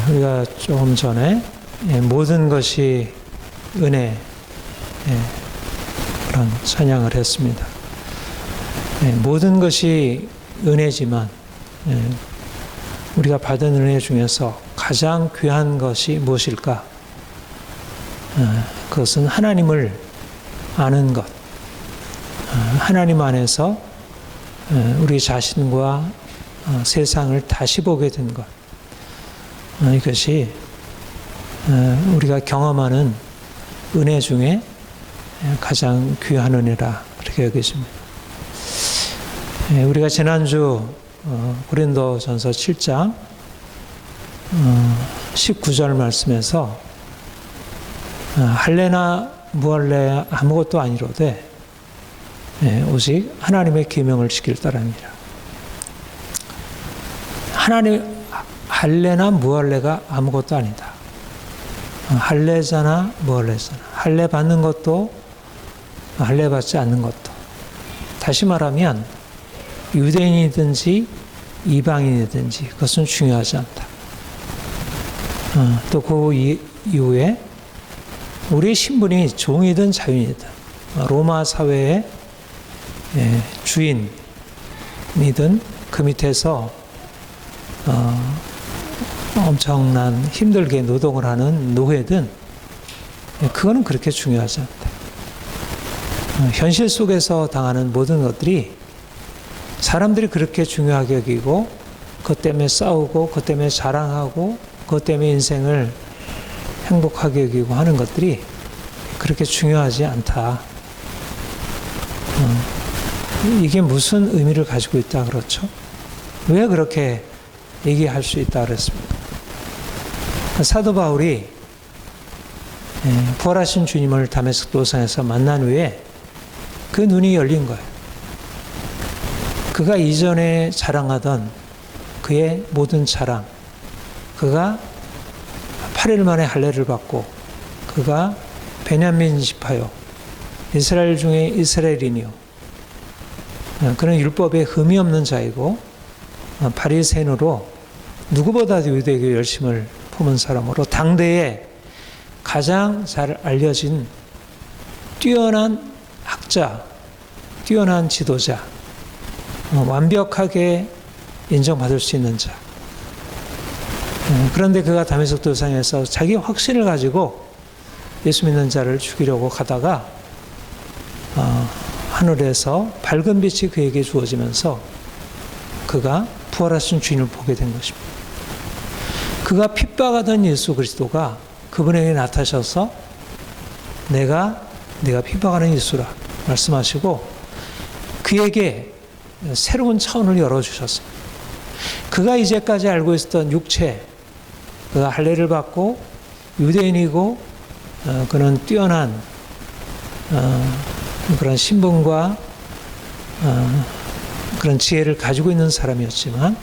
우리가 조금 전에 모든 것이 은혜 그런 찬양을 했습니다. 모든 것이 은혜지만 우리가 받은 은혜 중에서 가장 귀한 것이 무엇일까? 그것은 하나님을 아는 것, 하나님 안에서 우리 자신과 세상을 다시 보게 된 것, 이것이 우리가 경험하는 은혜 중에 가장 귀한 은혜라 그렇게 여겨집니다. 우리가 지난주 고린도전서 7장 19절 말씀에서 할례나 무할례 아무것도 아니로되 오직 하나님의 계명을 지킬 따름이라. 할례나 무할례가 아무것도 아니다. 할례자나 무할례자나, 할례 받는 것도 할례 받지 않는 것도, 다시 말하면 유대인이든지 이방인이든지 그것은 중요하지 않다. 또 그 이후에 우리의 신분이 종이든 자유인이든, 로마 사회의 주인이든 그 밑에서 엄청난 힘들게 노동을 하는 노예든, 그거는 그렇게 중요하지 않다. 현실 속에서 당하는 모든 것들이 사람들이 그렇게 중요하게 여기고, 그것 때문에 싸우고, 그것 때문에 자랑하고, 그것 때문에 인생을 행복하게 여기고 하는 것들이 그렇게 중요하지 않다. 이게 무슨 의미를 가지고 있다 그렇죠? 왜 그렇게 얘기할 수 있다 그랬습니까? 사도 바울이 부활하신 주님을 다메섹 도상에서 만난 후에 그 눈이 열린 거예요. 그가 이전에 자랑하던 그의 모든 자랑, 그가 8일 만에 할례를 받고, 그가 베냐민 지파요, 이스라엘 중에 이스라엘인이요, 그는 율법에 흠이 없는 자이고 바리새인으로 누구보다도 유대교 열심을 품은 사람으로 당대에 가장 잘 알려진 뛰어난 학자, 뛰어난 지도자, 완벽하게 인정받을 수 있는 자. 그런데 그가 다메섹 도상에서 자기 확신을 가지고 예수 믿는 자를 죽이려고 가다가 하늘에서 밝은 빛이 그에게 주어지면서 그가 부활하신 주인을 보게 된 것입니다. 그가 핍박하던 예수 그리스도가 그분에게 나타나셔서 내가 핍박하는 예수라 말씀하시고 그에게 새로운 차원을 열어주셨습니다. 그가 이제까지 알고 있었던 육체, 그가 할례를 받고 유대인이고 그는 뛰어난 그런 신분과 그런 지혜를 가지고 있는 사람이었지만,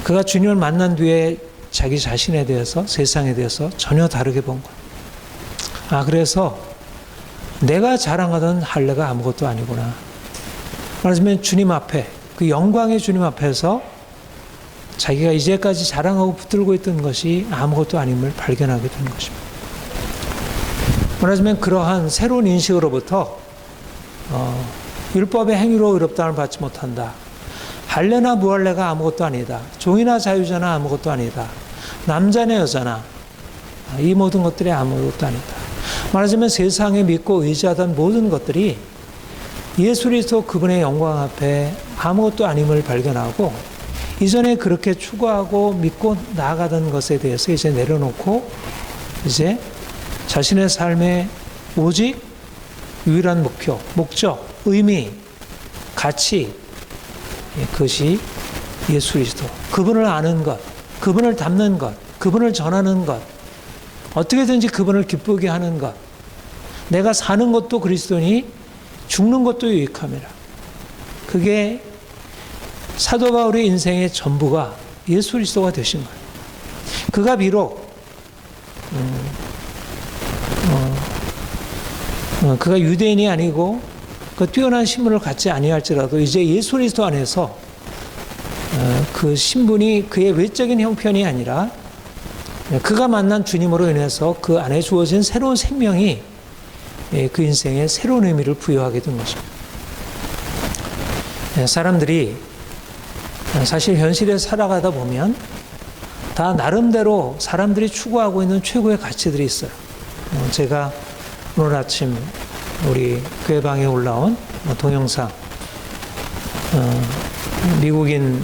그가 주님을 만난 뒤에 자기 자신에 대해서, 세상에 대해서 전혀 다르게 본 거예요. 그래서 내가 자랑하던 할례가 아무것도 아니구나. 말하자면 주님 앞에, 그 영광의 주님 앞에서 자기가 이제까지 자랑하고 붙들고 있던 것이 아무것도 아님을 발견하게 된 것입니다. 말하자면 그러한 새로운 인식으로부터 율법의 행위로 의롭다함을 받지 못한다. 할례나 무할례가 아무것도 아니다. 종이나 자유자나 아무것도 아니다. 남자나 여자나 이 모든 것들이 아무것도 아니다. 말하자면 세상에 믿고 의지하던 모든 것들이 예수 그리스도 그분의 영광 앞에 아무것도 아님을 발견하고, 이전에 그렇게 추구하고 믿고 나아가던 것에 대해서 이제 내려놓고 이제 자신의 삶에 오직 유일한 목표, 목적, 의미, 가치, 그것이 예수 그리스도, 그분을 아는 것, 그분을 닮는 것, 그분을 전하는 것, 어떻게든지 그분을 기쁘게 하는 것. 내가 사는 것도 그리스도니 죽는 것도 유익함이라. 그게 사도 바울의 인생의 전부가 예수 그리스도가 되신 거예요. 그가 비록 그가 유대인이 아니고 그 뛰어난 신분을 갖지 아니할지라도 이제 예수 그리스도 안에서 그 신분이 그의 외적인 형편이 아니라 그가 만난 주님으로 인해서 그 안에 주어진 새로운 생명이 그 인생에 새로운 의미를 부여하게 된 것입니다. 사람들이 사실 현실에 살아가다 보면 다 나름대로 사람들이 추구하고 있는 최고의 가치들이 있어요. 제가 오늘 아침 우리 교회방에 올라온 동영상, 미국인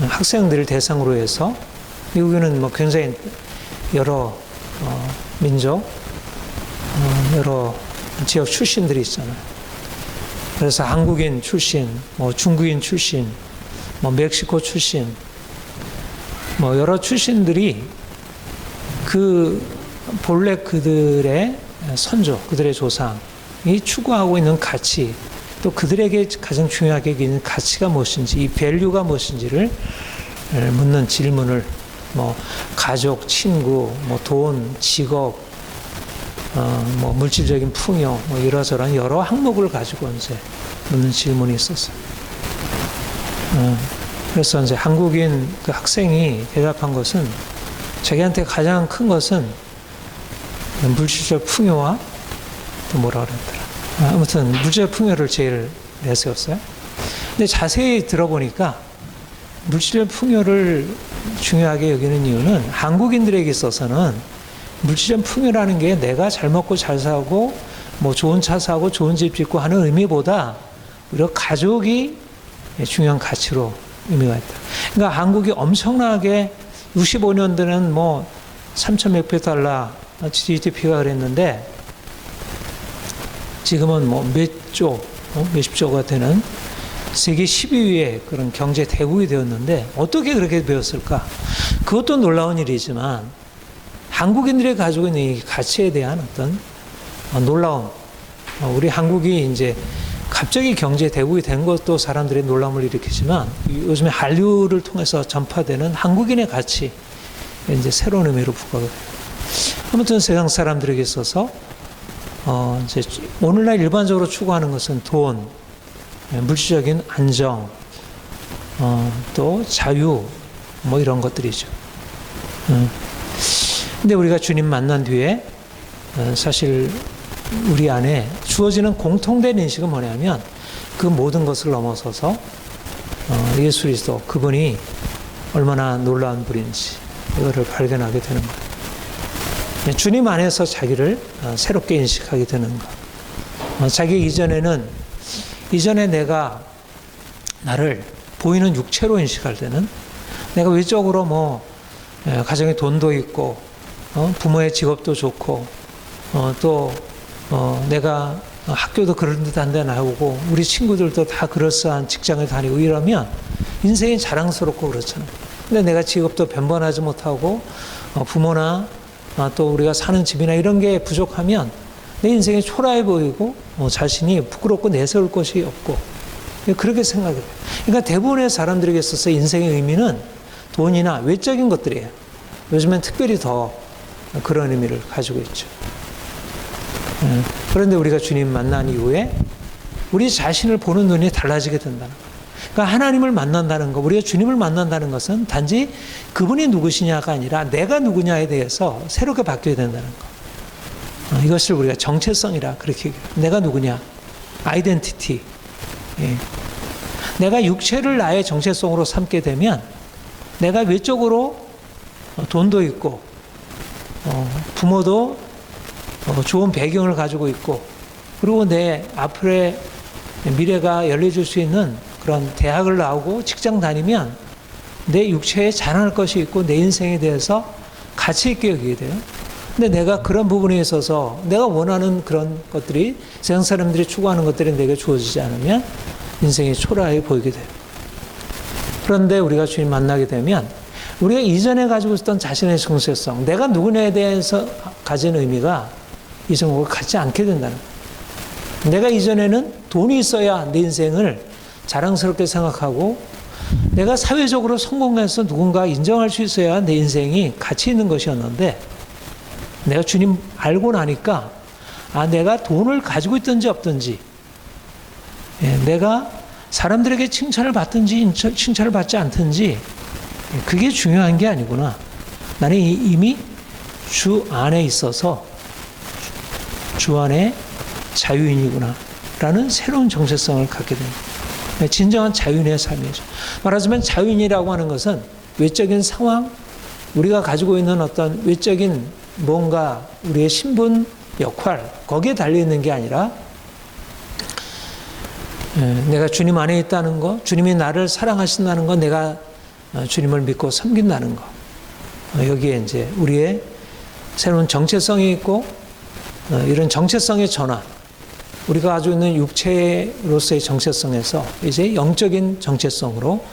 학생들을 대상으로 해서, 미국인은 굉장히 여러 민족, 여러 지역 출신들이 있잖아요. 그래서 한국인 출신, 중국인 출신, 멕시코 출신, 여러 출신들이 본래 그들의 선조, 그들의 조상이 추구하고 있는 가치, 또 그들에게 가장 중요하게 여기는 가치가 무엇인지, 이 밸류가 무엇인지를 묻는 질문을 가족, 친구, 돈, 직업, 물질적인 풍요, 이러저런 여러 항목을 가지고 이제 묻는 질문이 있었어요. 그래서 이제 한국인 그 학생이 대답한 것은, 자기한테 가장 큰 것은 물질적 풍요와 또 뭐라 그랬더라. 아무튼 물질적 풍요를 제일 내세웠어요. 근데 자세히 들어보니까 물질적 풍요를 중요하게 여기는 이유는, 한국인들에게 있어서는 물질적 풍요라는 게 내가 잘 먹고 잘 사고 좋은 차 사고 좋은 집 짓고 하는 의미보다 오히려 가족이 중요한 가치로 의미가 있다. 그러니까 한국이 엄청나게 65년도는 3천 몇백 달러 GDP가 그랬는데, 지금은 몇십 조가 되는 세계 10위의 그런 경제 대국이 되었는데, 어떻게 그렇게 되었을까? 그것도 놀라운 일이지만, 한국인들이 가지고 있는 이 가치에 대한 어떤 놀라움, 우리 한국이 이제 갑자기 경제 대국이 된 것도 사람들의 놀람을 일으키지만, 요즘에 한류를 통해서 전파되는 한국인의 가치, 이제 새로운 의미로 부각을 해요. 아무튼 세상 사람들에게 있어서 이제 오늘날 일반적으로 추구하는 것은 돈, 물질적인 안정, 또 자유, 이런 것들이죠. 근데 우리가 주님 만난 뒤에 사실 우리 안에 주어지는 공통된 인식은 뭐냐면, 그 모든 것을 넘어서서 예수 그리스도, 그분이 얼마나 놀라운 분인지 이거를 발견하게 되는 거예요. 주님 안에서 자기를 새롭게 인식하게 되는 것. 자기 이전에 내가 나를 보이는 육체로 인식할 때는, 내가 외적으로 가정에 돈도 있고 부모의 직업도 좋고 또 내가 학교도 그런 듯한 데 나오고 우리 친구들도 다 그럴싸한 직장을 다니고 이러면 인생이 자랑스럽고 그렇잖아요. 근데 내가 직업도 변변하지 못하고 부모나 또 우리가 사는 집이나 이런 게 부족하면 내 인생이 초라해 보이고 자신이 부끄럽고 내세울 것이 없고, 그렇게 생각해요. 그러니까 대부분의 사람들에게 있어서 인생의 의미는 돈이나 외적인 것들이에요. 요즘엔 특별히 더 그런 의미를 가지고 있죠. 그런데 우리가 주님 만난 이후에 우리 자신을 보는 눈이 달라지게 된다는 거예요. 그러니까 하나님을 만난다는 것, 우리가 주님을 만난다는 것은 단지 그분이 누구시냐가 아니라 내가 누구냐에 대해서 새롭게 바뀌어야 된다는 것. 이것을 우리가 정체성이라 그렇게 얘기해요. 내가 누구냐? 아이덴티티. 내가 육체를 나의 정체성으로 삼게 되면 내가 외적으로 돈도 있고 부모도 좋은 배경을 가지고 있고, 그리고 내 앞으로의 미래가 열려줄 수 있는 그런 대학을 나오고 직장 다니면 내 육체에 자랑할 것이 있고 내 인생에 대해서 가치 있게 여기게 돼요. 근데 내가 그런 부분에 있어서 내가 원하는 그런 것들이, 세상 사람들이 추구하는 것들이 내게 주어지지 않으면 인생이 초라해 보이게 돼요. 그런데 우리가 주님 만나게 되면 우리가 이전에 가지고 있었던 자신의 정체성, 내가 누구냐에 대해서 가진 의미가 이전과 같지 않게 된다는 거예요. 내가 이전에는 돈이 있어야 내 인생을 자랑스럽게 생각하고, 내가 사회적으로 성공해서 누군가 인정할 수 있어야 내 인생이 가치 있는 것이었는데, 내가 주님 알고 나니까 내가 돈을 가지고 있든지 없든지, 내가 사람들에게 칭찬을 받든지 칭찬을 받지 않든지 그게 중요한 게 아니구나. 나는 이미 주 안에 있어서 주 안에 자유인이구나 라는 새로운 정체성을 갖게 됩니다. 진정한 자유인의 삶이죠. 말하자면 자유인이라고 하는 것은 외적인 상황, 우리가 가지고 있는 어떤 외적인 뭔가 우리의 신분, 역할, 거기에 달려있는 게 아니라 내가 주님 안에 있다는 거, 주님이 나를 사랑하신다는 거, 내가 주님을 믿고 섬긴다는 거, 여기에 이제 우리의 새로운 정체성이 있고, 이런 정체성의 전환, 우리가 가지고 있는 육체로서의 정체성에서 이제 영적인 정체성으로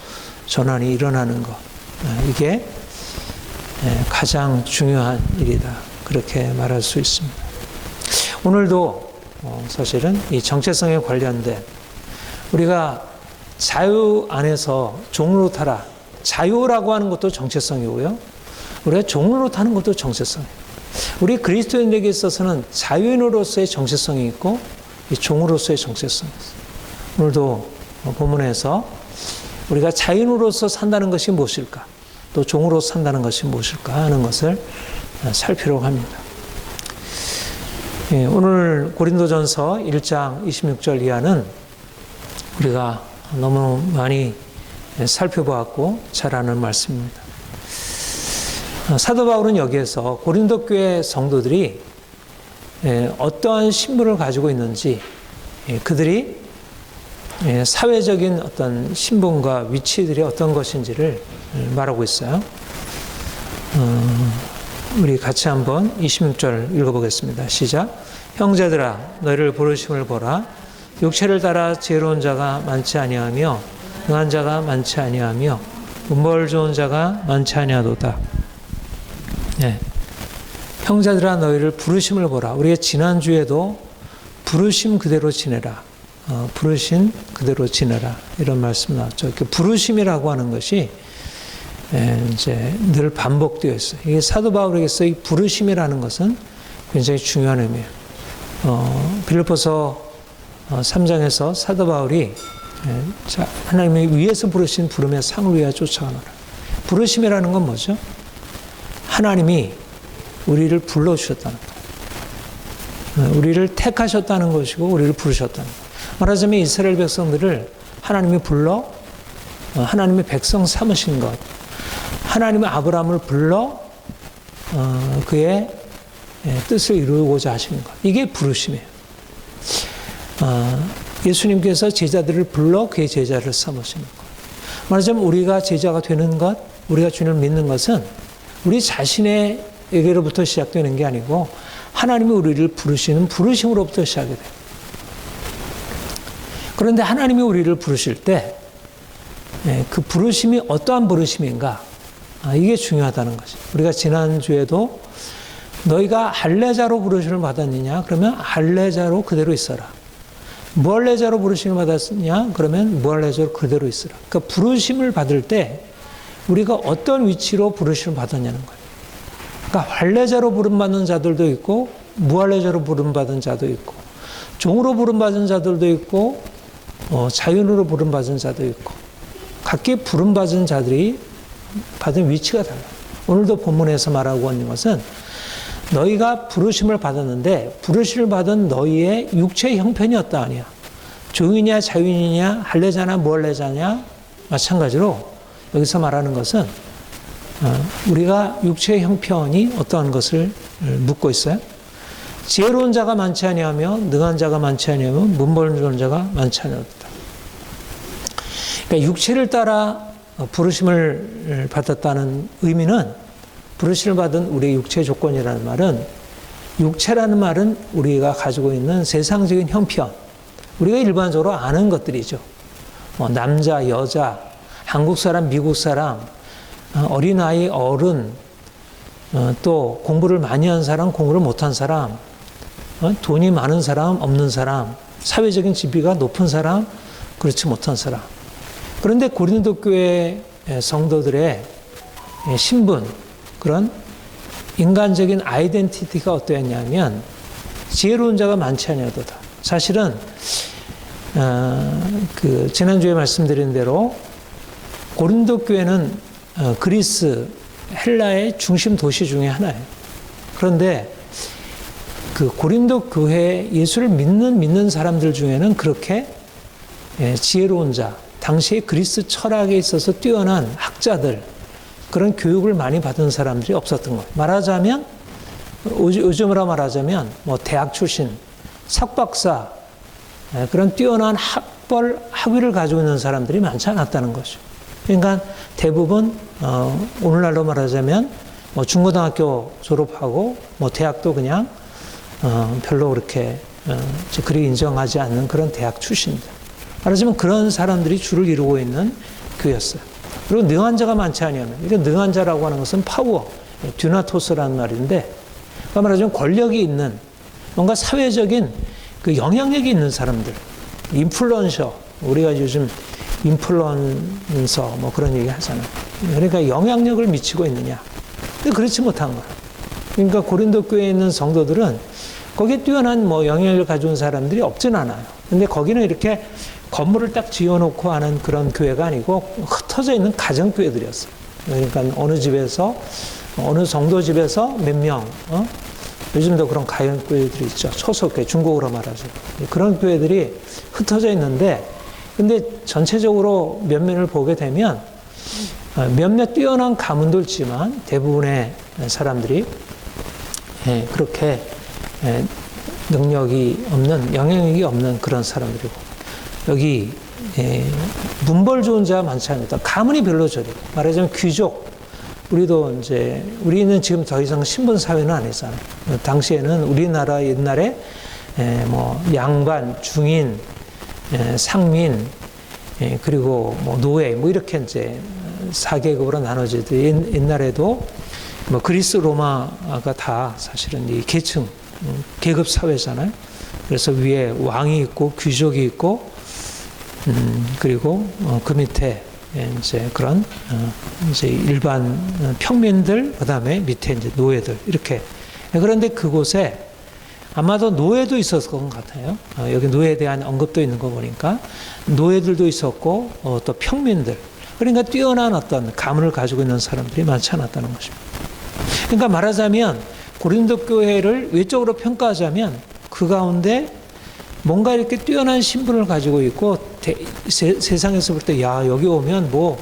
전환이 일어나는 것, 이게 가장 중요한 일이다, 그렇게 말할 수 있습니다. 오늘도 사실은 이 정체성에 관련된, 우리가 자유 안에서 종으로 타라, 자유라고 하는 것도 정체성이고요, 우리가 종으로 타는 것도 정체성이에요. 우리 그리스도인에게 있어서는 자유인으로서의 정체성이 있고 이 종으로서의 정체성이 있어요. 오늘도 본문에서 우리가 자유인으로서 산다는 것이 무엇일까, 또 종으로서 산다는 것이 무엇일까 하는 것을 살피려고 합니다. 오늘 고린도전서 1장 26절 이하는 우리가 너무 많이 살펴보았고 잘 아는 말씀입니다. 사도 바울은 여기에서 고린도 교회 성도들이 어떠한 신분을 가지고 있는지, 그들이 사회적인 어떤 신분과 위치들이 어떤 것인지를 말하고 있어요. 우리 같이 한번 26절 읽어보겠습니다. 시작. 형제들아, 너희를 부르심을 보라. 육체를 따라 지혜로운 자가 많지 아니하며 능한 자가 많지 아니하며 문벌 좋은 자가 많지 아니하도다. 형제들아, 너희를 부르심을 보라. 우리가 지난주에도 부르심 그대로 지내라. 부르심 그대로 지내라. 이런 말씀 나왔죠. 부르심이라고 하는 것이 이제 늘 반복되어 있어요. 이게 사도 바울에게서 이 부르심이라는 것은 굉장히 중요한 의미예요. 빌립보서 3장에서 사도 바울이 하나님의 위에서 부르신 부름의 상을 위하여 쫓아가노라. 부르심이라는 건 뭐죠? 하나님이 우리를 불러주셨다는 것, 우리를 택하셨다는 것이고 우리를 부르셨다는 것. 말하자면 이스라엘 백성들을 하나님이 불러 하나님의 백성 삼으신 것, 하나님의 아브라함을 불러 그의 뜻을 이루고자 하신 것, 이게 부르심이에요. 예수님께서 제자들을 불러 그의 제자를 삼으시는 것. 말하자면 우리가 제자가 되는 것, 우리가 주님을 믿는 것은 우리 자신에게로부터 시작되는 게 아니고 하나님이 우리를 부르시는 부르심으로부터 시작이 돼요. 그런데 하나님이 우리를 부르실 때 그 부르심이 어떠한 부르심인가, 이게 중요하다는 거죠. 우리가 지난주에도 너희가 할례자로 부르심을 받았느냐? 그러면 할례자로 그대로 있어라. 무할례자로 부르심을 받았느냐? 그러면 무할례자로 그대로 있어라. 그러니까 부르심을 받을 때 우리가 어떤 위치로 부르심을 받았냐는 거예요. 그러니까 할례자로 부름받는 자들도 있고 무할례자로 부름받은 자도 있고 종으로 부름받은 자들도 있고 자유인으로 부름받은 자도 있고 각기 부름받은 자들이 받은 위치가 달라요. 오늘도 본문에서 말하고 있는 것은 너희가 부르심을 받았는데 부르심을 받은 너희의 육체의 형편이었다 아니야. 종이냐 자유인이냐 할례자냐 무할례자냐 마찬가지로 여기서 말하는 것은 우리가 육체의 형편이 어떠한 것을 묻고 있어요. 지혜로운 자가 많지 아니하며 능한 자가 많지 아니하며 문벌 좋은 자가 많지 아니하다. 그러니까 육체를 따라 부르심을 받았다는 의미는, 부르심을 받은 우리의 육체 조건이라는 말은, 육체라는 말은 우리가 가지고 있는 세상적인 형편, 우리가 일반적으로 아는 것들이죠. 남자, 여자, 한국 사람, 미국 사람, 어린아이, 어른, 또 공부를 많이 한 사람, 공부를 못한 사람, 돈이 많은 사람, 없는 사람, 사회적인 지위가 높은 사람, 그렇지 못한 사람. 그런데 고린도 교회 성도들의 신분, 그런 인간적인 아이덴티티가 어떠했냐면 지혜로운 자가 많지 아니하도다. 사실은 지난주에 말씀드린 대로 고린도 교회는 그리스, 헬라의 중심 도시 중에 하나예요. 그런데 그 고린도 교회 예수를 믿는 사람들 중에는 그렇게 지혜로운 자, 당시에 그리스 철학에 있어서 뛰어난 학자들, 그런 교육을 많이 받은 사람들이 없었던 거예요. 말하자면, 요즘으로 말하자면, 뭐 대학 출신, 석박사, 그런 뛰어난 학위를 가지고 있는 사람들이 많지 않았다는 거죠. 그러니까 대부분, 오늘날로 말하자면, 뭐 중고등학교 졸업하고, 뭐 대학도 그냥, 별로 그렇게, 그리 인정하지 않는 그런 대학 출신들. 말하자면 그런 사람들이 주를 이루고 있는 교회였어요. 그리고 능한 자가 많지 않으면, 이게 능한 자라고 하는 것은 파워, 듀나토스라는 말인데, 그러니까 말하자면 권력이 있는, 뭔가 사회적인 그 영향력이 있는 사람들, 인플루언서, 우리가 요즘 인플루언서 뭐 그런 얘기 하잖아요. 그러니까 영향력을 미치고 있느냐. 근데 그렇지 못한 거예요. 그러니까 고린도 교회에 있는 성도들은 거기에 뛰어난 뭐 영향력을 가져온 사람들이 없진 않아요. 근데 거기는 이렇게 건물을 딱 지어놓고 하는 그런 교회가 아니고 흩어져 있는 가정교회들이었어요. 그러니까 어느 집에서, 어느 성도 집에서 몇 명, 요즘도 그런 가정교회들이 있죠. 소속교회, 중국어로 말하죠. 그런 교회들이 흩어져 있는데, 근데 전체적으로 면면을 보게 되면 몇몇 뛰어난 가문도 있지만 대부분의 사람들이 그렇게 능력이 없는, 영향력이 없는 그런 사람들이고, 여기 문벌 좋은 자가 많지 않다. 가문이 별로 저래요. 말하자면 귀족, 우리도 이제 우리는 지금 더 이상 신분 사회는 아니잖아요. 당시에는 우리나라 옛날에 뭐 양반, 중인, 상민, 그리고 뭐 노예, 뭐 이렇게 이제 4계급으로 나눠지듯 옛날에도 뭐 그리스 로마가 다 사실은 이 계층, 계급 사회잖아요. 그래서 위에 왕이 있고 귀족이 있고, 그리고 그 밑에 이제 그런 이제 일반 평민들, 그 다음에 밑에 이제 노예들, 이렇게. 그런데 그곳에 아마도 노예도 있었을 것 같아요. 여기 노예에 대한 언급도 있는 거 보니까 노예들도 있었고, 또 평민들. 그러니까 뛰어난 어떤 가문을 가지고 있는 사람들이 많지 않았다는 것입니다. 그러니까 말하자면 고린도 교회를 외적으로 평가하자면 그 가운데 뭔가 이렇게 뛰어난 신분을 가지고 있고, 세상에서 볼 때, 야, 여기 오면 뭐,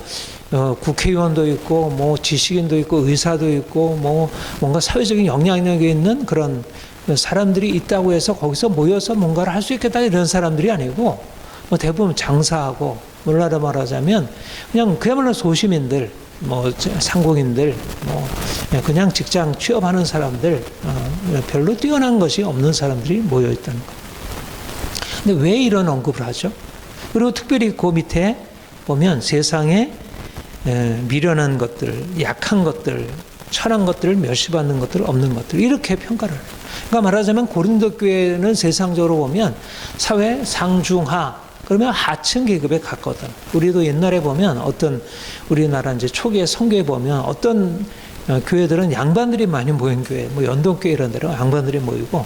국회의원도 있고, 뭐, 지식인도 있고, 의사도 있고, 뭐, 뭔가 사회적인 영향력이 있는 그런 사람들이 있다고 해서 거기서 모여서 뭔가를 할 수 있겠다, 이런 사람들이 아니고, 뭐, 대부분 장사하고, 오늘날로 말하자면, 그야말로 소시민들, 뭐, 상공인들, 뭐, 그냥 직장 취업하는 사람들, 별로 뛰어난 것이 없는 사람들이 모여 있다는 것. 근데 왜 이런 언급을 하죠? 그리고 특별히 그 밑에 보면 세상에 미련한 것들, 약한 것들, 천한 것들을 멸시받는 것들, 없는 것들, 이렇게 평가를 해요. 그러니까 말하자면 고린도 교회는 세상적으로 보면 사회 상중하, 그러면 하층 계급에 가깝거든. 우리도 옛날에 보면 어떤 우리나라 이제 초기에 선교에 보면 어떤 교회들은 양반들이 많이 모인 교회, 뭐 연동교회 이런 데로 양반들이 모이고,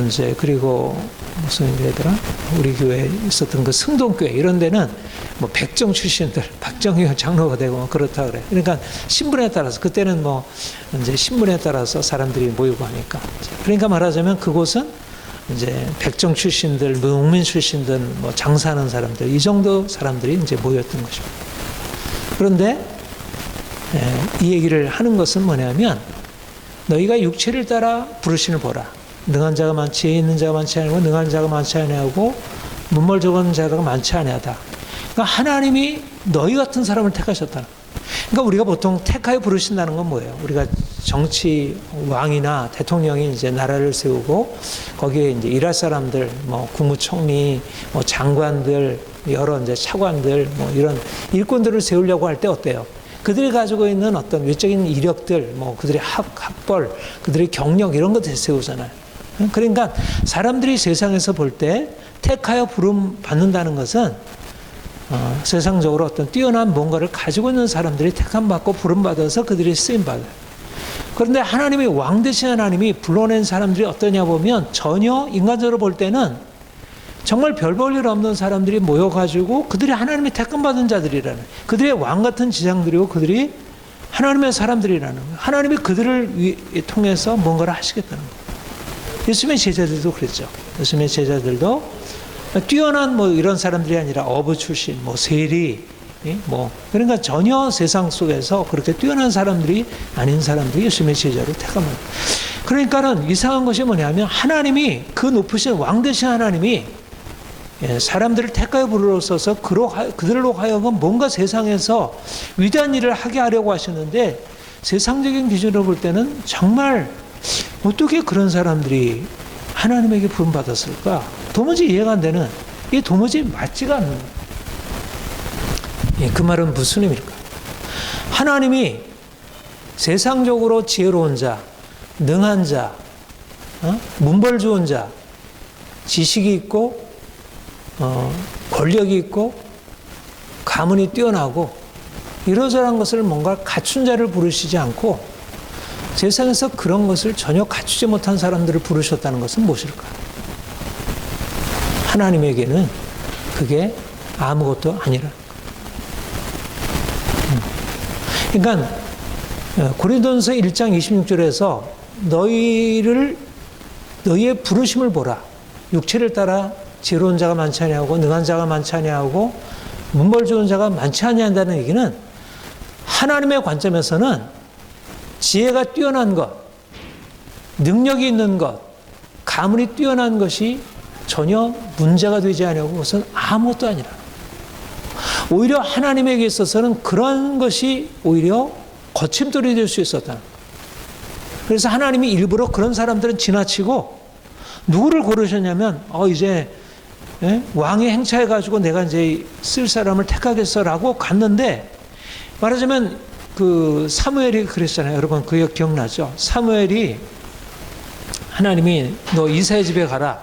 이제 그리고 무슨 교회더라? 우리 교회에 있었던 그 승동교회 이런 데는 뭐 백정 출신들, 박정희 장로가 되고 뭐 그렇다 그래. 그러니까 신분에 따라서, 그때는 뭐 이제 신분에 따라서 사람들이 모이고 하니까. 그러니까 말하자면 그곳은 이제 백정 출신들, 농민 출신들, 뭐 장사하는 사람들, 이 정도 사람들이 이제 모였던 것입니다. 그런데 이 얘기를 하는 것은 뭐냐면, 너희가 육체를 따라 부르심을 보라. 능한 자가 많지, 지혜 있는 자가 많지 아니고, 능한 자가 많지 아니하고, 문벌 적은 자가 많지 아니하다. 그러니까 하나님이 너희 같은 사람을 택하셨다. 그러니까 우리가 보통 택하여 부르신다는 건 뭐예요? 우리가 정치 왕이나 대통령이 이제 나라를 세우고 거기에 이제 일할 사람들, 뭐 국무총리, 뭐 장관들, 여러 이제 차관들, 뭐 이런 일꾼들을 세우려고 할 때 어때요? 그들이 가지고 있는 어떤 외적인 이력들, 뭐 그들의 학벌, 그들의 경력 이런 것들 세우잖아요. 그러니까 사람들이 세상에서 볼 때 택하여 부름 받는다는 것은 세상적으로 어떤 뛰어난 뭔가를 가지고 있는 사람들이 택함 받고 부름 받아서 그들이 쓰임 받아요. 그런데 하나님이 왕 되신 하나님이 불러낸 사람들이 어떠냐 보면 전혀 인간적으로 볼 때는 정말 별 볼 일 없는 사람들이 모여가지고 그들이 하나님의 택함 받은 자들이라는, 그들의 왕 같은 지장들이고 그들이 하나님의 사람들이라는 거예요. 하나님이 그들을 통해서 뭔가를 하시겠다는 거예요. 예수님의 제자들도 그랬죠. 예수님의 제자들도 뛰어난 뭐 이런 사람들이 아니라 어부 출신, 뭐 세리, 뭐 그러니까 전혀 세상 속에서 그렇게 뛰어난 사람들이 아닌 사람들이 예수님의 제자로 택합니다. 그러니까는 이상한 것이 뭐냐면 하나님이 그 높으신 왕 되신 하나님이 사람들을 택하여 부르셔서 그들로 하여금 뭔가 세상에서 위대한 일을 하게 하려고 하시는데 세상적인 기준으로 볼 때는 정말 어떻게 그런 사람들이 하나님에게 부름받았을까? 도무지 이해가 안 되는, 이게 도무지 맞지가 않는. 그 말은 무슨 의미일까? 하나님이 세상적으로 지혜로운 자, 능한 자, 문벌 좋은 자, 지식이 있고 권력이 있고 가문이 뛰어나고 이러저러한 것을 뭔가 갖춘 자를 부르시지 않고 세상에서 그런 것을 전혀 갖추지 못한 사람들을 부르셨다는 것은 무엇일까? 하나님에게는 그게 아무것도 아니라는 거예요. 그러니까 고린도전서 1장 26절에서 너희의 부르심을 보라. 육체를 따라 지혜로운 자가 많지 아니하고 능한 자가 많지 아니하고 문벌 좋은 자가 많지 아니한다는 얘기는 하나님의 관점에서는 지혜가 뛰어난 것, 능력이 있는 것, 가문이 뛰어난 것이 전혀 문제가 되지 않냐고 그것은 아무것도 아니라. 오히려 하나님에게 있어서는 그런 것이 오히려 거침돌이 될 수 있었다. 그래서 하나님이 일부러 그런 사람들은 지나치고 누구를 고르셨냐면 이제 왕이 행차해가지고 내가 이제 쓸 사람을 택하겠어라고 갔는데 말하자면 그 사무엘이 그랬잖아요. 여러분 그 기억나죠? 사무엘이 하나님이 너 이사의 집에 가라.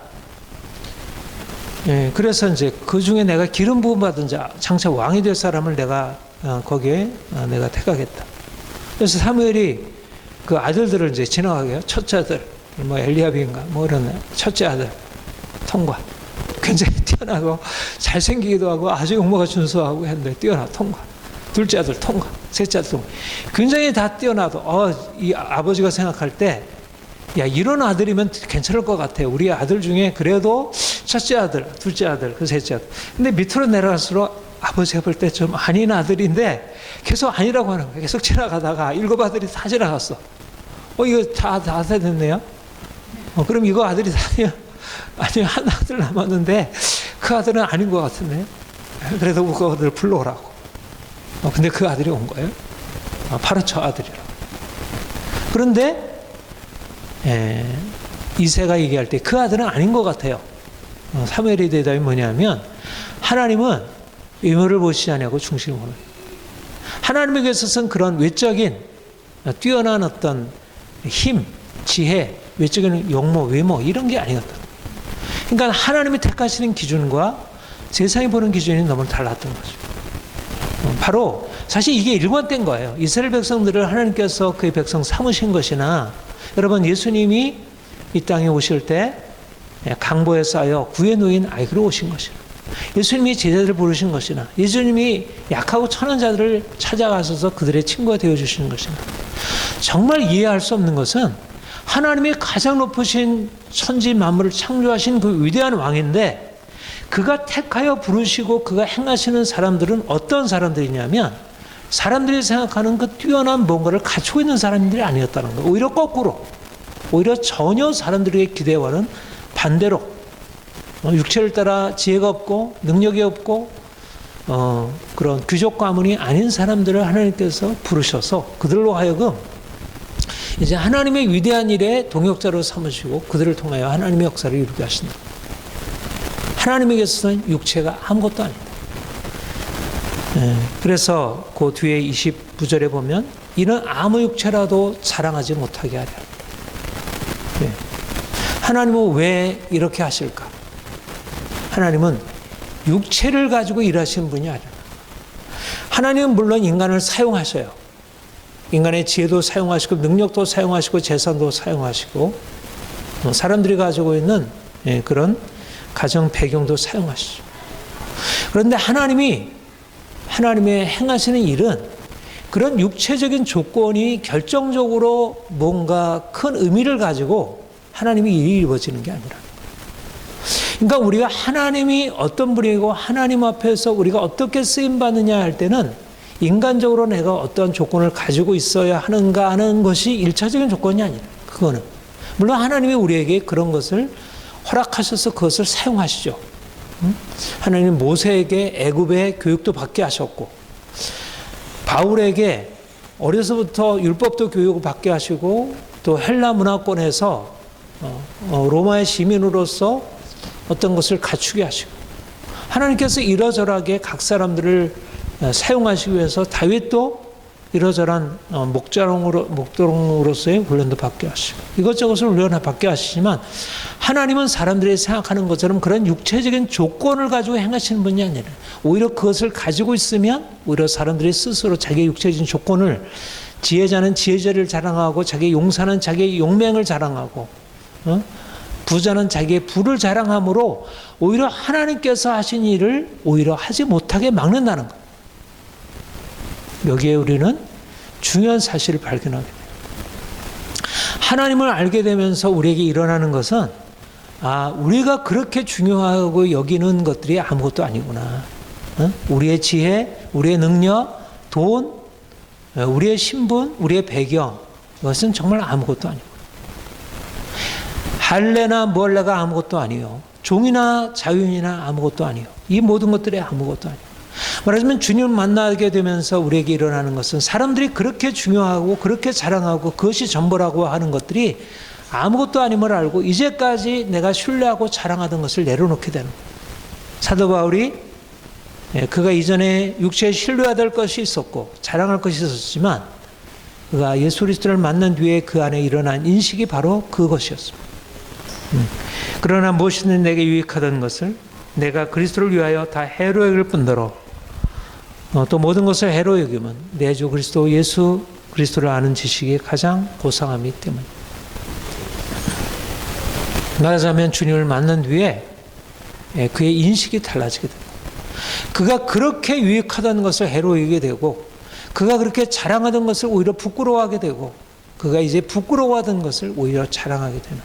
그래서 이제 그 중에 내가 기름 부음 받은 자, 장차 왕이 될 사람을 내가 거기에 내가 택하겠다. 그래서 사무엘이 그 아들들을 이제 지나가게 해요. 첫째 아들, 뭐 엘리야비인가, 뭐 이런 첫째 아들 통과. 굉장히 뛰어나고 잘생기기도 하고 아주 용모가 준수하고 했는데 뛰어나 통과. 둘째 아들 통과, 셋째 아들 통과. 굉장히 다 뛰어나도 이 아버지가 생각할 때 야 이런 아들이면 괜찮을 것 같아요. 우리 아들 중에 그래도 첫째 아들, 둘째 아들, 그 셋째 아들. 근데 밑으로 내려갈수록 아버지가 볼 때 좀 아닌 아들인데 계속 아니라고 하는 거예요. 계속 지나가다가 7 아들이 다 지나갔어. 이거 다 됐네요. 그럼 이거 아들이 다냐? 아니 한 아들 남았는데 그 아들은 아닌 것 같은데. 그래도 그 아들 불러오라고. 근데 그 아들이 온 거예요. 바로 저 아들이라고. 그런데 이새가 얘기할 때 그 아들은 아닌 것 같아요. 사무엘의 대답이 뭐냐면 하나님은 외모를 보시지 않냐고 중심을 보는. 하나님에게 있어서는 그런 외적인 뛰어난 어떤 힘, 지혜, 외적인 용모, 외모 이런 게 아니었다. 그러니까 하나님이 택하시는 기준과 세상이 보는 기준이 너무 달랐던 거죠. 바로 사실 이게 일관된 거예요. 이스라엘 백성들을 하나님께서 그의 백성 삼으신 것이나 여러분 예수님이 이 땅에 오실 때 강보에 쌓여 구에 놓인 아이로 오신 것이나 예수님이 제자들을 부르신 것이나 예수님이 약하고 천한 자들을 찾아가셔서 그들의 친구가 되어주시는 것이나 정말 이해할 수 없는 것은 하나님이 가장 높으신 천지 만물을 창조하신 그 위대한 왕인데 그가 택하여 부르시고 그가 행하시는 사람들은 어떤 사람들이냐면 사람들이 생각하는 그 뛰어난 뭔가를 갖추고 있는 사람들이 아니었다는 거예요. 오히려 거꾸로, 오히려 전혀 사람들의 기대와는 반대로 육체를 따라 지혜가 없고 능력이 없고 그런 귀족 가문이 아닌 사람들을 하나님께서 부르셔서 그들로 하여금 이제 하나님의 위대한 일에 동역자로 삼으시고 그들을 통하여 하나님의 역사를 이루게 하신다. 하나님에게서는 육체가 아무것도 아니다. 그래서 그 뒤에 29절에 보면 이는 아무 육체라도 자랑하지 못하게 하려. 하나님은 왜 이렇게 하실까? 하나님은 육체를 가지고 일하시는 분이 아니라 하나님은 물론 인간을 사용하셔요. 인간의 지혜도 사용하시고 능력도 사용하시고 재산도 사용하시고 사람들이 가지고 있는 그런 가정 배경도 사용하시죠. 그런데 하나님의 행하시는 일은 그런 육체적인 조건이 결정적으로 뭔가 큰 의미를 가지고 하나님이 일이 이루어지는 게 아니라. 그러니까 우리가 하나님이 어떤 분이고 하나님 앞에서 우리가 어떻게 쓰임받느냐 할 때는 인간적으로 내가 어떤 조건을 가지고 있어야 하는가 하는 것이 일차적인 조건이 아니라, 그거는. 물론 하나님이 우리에게 그런 것을 허락하셔서 그것을 사용하시죠. 하나님 모세에게 애굽의 교육도 받게 하셨고, 바울에게 어려서부터 율법도 교육을 받게 하시고, 또 헬라 문화권에서 로마의 시민으로서 어떤 것을 갖추게 하시고, 하나님께서 이러저러하게 각 사람들을 사용하시기 위해서 다윗도 이러저러한 목동으로서의 훈련도 받게 하시고, 이것저것을 훈련을 받게 하시지만, 하나님은 사람들이 생각하는 것처럼 그런 육체적인 조건을 가지고 행하시는 분이 아니라, 오히려 그것을 가지고 있으면 오히려 사람들이 스스로 자기의 육체적인 조건을, 지혜자는 지혜자를 자랑하고, 자기의 용사는 자기의 용맹을 자랑하고, 부자는 자기의 부를 자랑함으로 오히려 하나님께서 하신 일을 오히려 하지 못하게 막는다는 것. 여기에 우리는 중요한 사실을 발견하게 돼요. 하나님을 알게 되면서 우리에게 일어나는 것은, 우리가 그렇게 중요하고 여기는 것들이 아무것도 아니구나. 우리의 지혜, 우리의 능력, 돈, 우리의 신분, 우리의 배경, 이것은 정말 아무것도 아니고, 할례나 무할례가 아무것도 아니요, 종이나 자유인이나 아무것도 아니요, 이 모든 것들이 아무것도 아니요. 말하자면 주님을 만나게 되면서 우리에게 일어나는 것은 사람들이 그렇게 중요하고 그렇게 자랑하고 그것이 전부라고 하는 것들이 아무것도 아님을 알고 이제까지 내가 신뢰하고 자랑하던 것을 내려놓게 되는 거예요. 사도 바울이 그가 이전에 육체에 신뢰해야 될 것이 있었고 자랑할 것이 있었지만, 그가 예수 그리스도를 만난 뒤에 그 안에 일어난 인식이 바로 그것이었습니다. 그러나 무엇이든 내게 유익하던 것을 내가 그리스도를 위하여 다 해로 여길 뿐더러 또 모든 것을 해로 여기면 내 주 그리스도 예수 그리스도를 아는 지식이 가장 고상함이기 때문에. 말하자면 주님을 만난 뒤에 그의 인식이 달라지게 됩니다. 그가 그렇게 유익하던 것을 해로 여기게 되고, 그가 그렇게 자랑하던 것을 오히려 부끄러워하게 되고, 그가 이제 부끄러워하던 것을 오히려 자랑하게 되는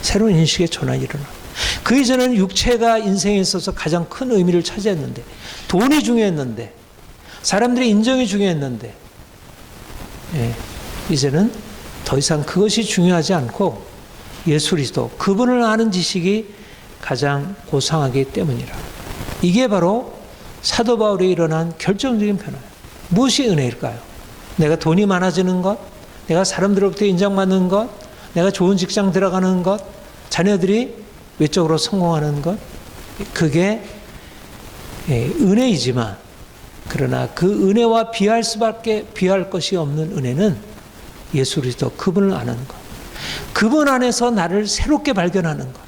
새로운 인식의 전환이 일어납니다. 그 이전에는 육체가 인생에 있어서 가장 큰 의미를 차지했는데, 돈이 중요했는데, 사람들의 인정이 중요했는데, 이제는 더 이상 그것이 중요하지 않고 예수 그리스도, 그분을 아는 지식이 가장 고상하기 때문이라. 이게 바로 사도 바울에 일어난 결정적인 변화예요. 무엇이 은혜일까요? 내가 돈이 많아지는 것, 내가 사람들로부터 인정받는 것, 내가 좋은 직장 들어가는 것, 자녀들이 외적으로 성공하는 것, 그게 은혜이지만, 그러나 그 은혜와 비할 것이 없는 은혜는 예수 그리스도, 그분을 아는 것, 그분 안에서 나를 새롭게 발견하는 것.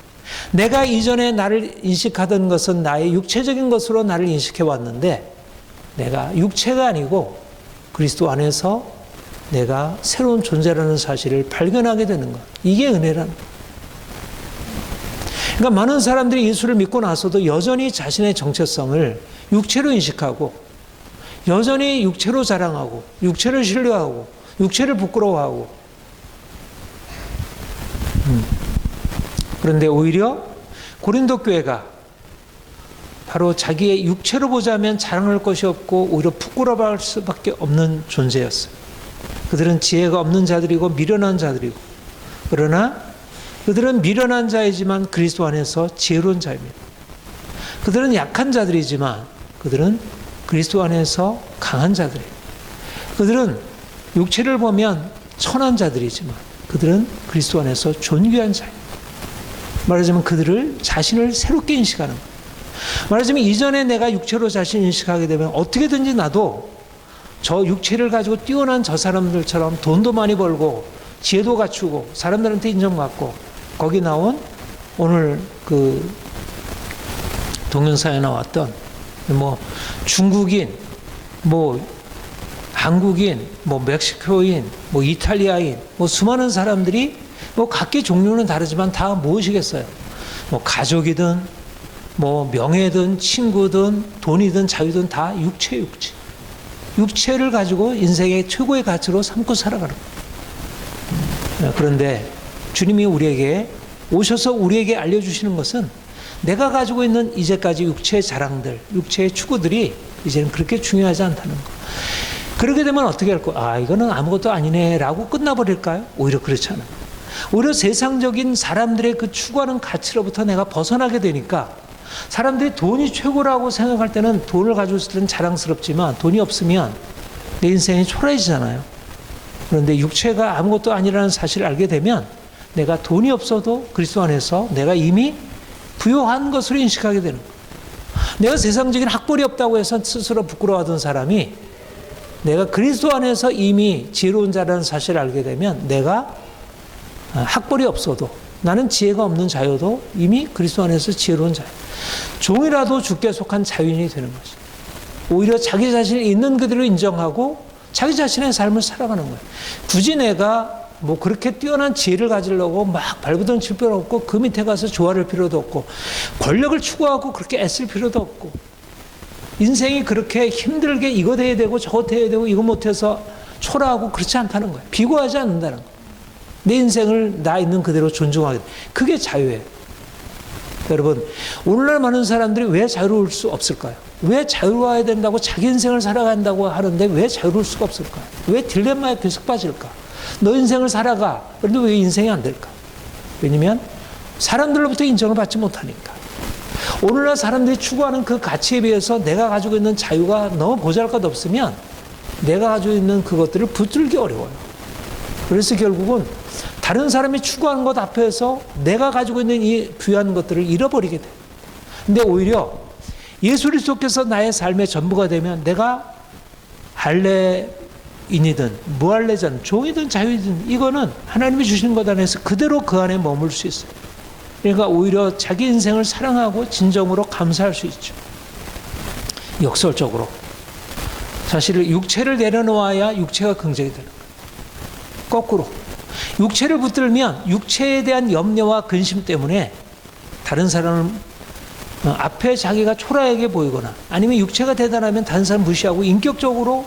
내가 이전에 나를 인식하던 것은 나의 육체적인 것으로 나를 인식해 왔는데, 내가 육체가 아니고 그리스도 안에서 내가 새로운 존재라는 사실을 발견하게 되는 것. 이게 은혜라는 것. 그러니까 많은 사람들이 예수를 믿고 나서도 여전히 자신의 정체성을 육체로 인식하고, 여전히 육체로 자랑하고, 육체를 신뢰하고, 육체를 부끄러워하고. 그런데 오히려 고린도 교회가 바로 자기의 육체로 보자면 자랑할 것이 없고 오히려 부끄러워할 수밖에 없는 존재였어요. 그들은 지혜가 없는 자들이고 미련한 자들이고, 그러나 그들은 미련한 자이지만 그리스도 안에서 지혜로운 자입니다. 그들은 약한 자들이지만 그들은 그리스도 안에서 강한 자들이에요. 그들은 육체를 보면 천한 자들이지만 그들은 그리스도 안에서 존귀한 자입니다. 말하자면 그들을 자신을 새롭게 인식하는 거예요. 말하자면 이전에 내가 육체로 자신을 인식하게 되면 어떻게든지 나도 저 육체를 가지고 뛰어난 저 사람들처럼 돈도 많이 벌고 지혜도 갖추고 사람들한테 인정받고, 거기 나온 오늘 그 동영상에 나왔던 뭐 중국인, 뭐 한국인, 뭐 멕시코인, 뭐 이탈리아인, 뭐 수많은 사람들이 뭐 각기 종류는 다르지만 다 무엇이겠어요? 뭐 가족이든 뭐 명예든 친구든 돈이든 자유든 다 육체. 육체를 가지고 인생의 최고의 가치로 삼고 살아가는 거예요. 그런데 주님이 우리에게 오셔서 우리에게 알려주시는 것은 내가 가지고 있는 이제까지 육체의 자랑들, 육체의 추구들이 이제는 그렇게 중요하지 않다는 거. 그렇게 되면 어떻게 할 거야? 이거는 아무것도 아니네 라고 끝나버릴까요? 오히려 그렇지 않아요. 오히려 세상적인 사람들의 그 추구하는 가치로부터 내가 벗어나게 되니까 사람들이 돈이 최고라고 생각할 때는 돈을 가지고 있을 때는 자랑스럽지만 돈이 없으면 내 인생이 초라해지잖아요. 그런데 육체가 아무것도 아니라는 사실을 알게 되면 내가 돈이 없어도 그리스도 안에서 내가 이미 부요한 것으로 인식하게 되는 거예요. 내가 세상적인 학벌이 없다고 해서 스스로 부끄러워하던 사람이 내가 그리스도 안에서 이미 지혜로운 자라는 사실을 알게 되면 내가 학벌이 없어도 나는 지혜가 없는 자여도 이미 그리스도 안에서 지혜로운 자예요. 종이라도 주께 속한 자유인이 되는 거죠. 오히려 자기 자신이 있는 그대로 인정하고 자기 자신의 삶을 살아가는 거예요. 굳이 내가 뭐 그렇게 뛰어난 지혜를 가지려고 막 발부둥 칠 필요 없고 그 밑에 가서 조아릴 필요도 없고 권력을 추구하고 그렇게 애쓸 필요도 없고 인생이 그렇게 힘들게 이거 돼야 되고 저거 돼야 되고 이거 못해서 초라하고 그렇지 않다는 거예요. 비교하지 않는다는 거예요. 내 인생을 나 있는 그대로 존중하게 돼. 그게 자유예요. 여러분, 오늘날 많은 사람들이 왜 자유로울 수 없을까요? 왜 자유로워야 된다고 자기 인생을 살아간다고 하는데 왜 자유로울 수가 없을까요? 왜 딜레마에 계속 빠질까? 너 인생을 살아가. 그런데 왜 인생이 안 될까? 왜냐면 사람들로부터 인정을 받지 못하니까. 오늘날 사람들이 추구하는 그 가치에 비해서 내가 가지고 있는 자유가 너무 보잘것 없으면 내가 가지고 있는 그것들을 붙들기 어려워요. 그래서 결국은 다른 사람이 추구하는 것 앞에서 내가 가지고 있는 이 귀한 것들을 잃어버리게 돼요. 근데 오히려 예수 그리스도께서 나의 삶의 전부가 되면 내가 할례인이든 무할례자든 종이든 자유이든 이거는 하나님이 주시는 것 안에서 그대로 그 안에 머물 수 있어요. 그러니까 오히려 자기 인생을 사랑하고 진정으로 감사할 수 있죠. 역설적으로 사실 육체를 내려놓아야 육체가 긍정이 되는 거예요. 거꾸로 육체를 붙들면 육체에 대한 염려와 근심 때문에 다른 사람을 앞에 자기가 초라하게 보이거나 아니면 육체가 대단하면 다른 사람 무시하고 인격적으로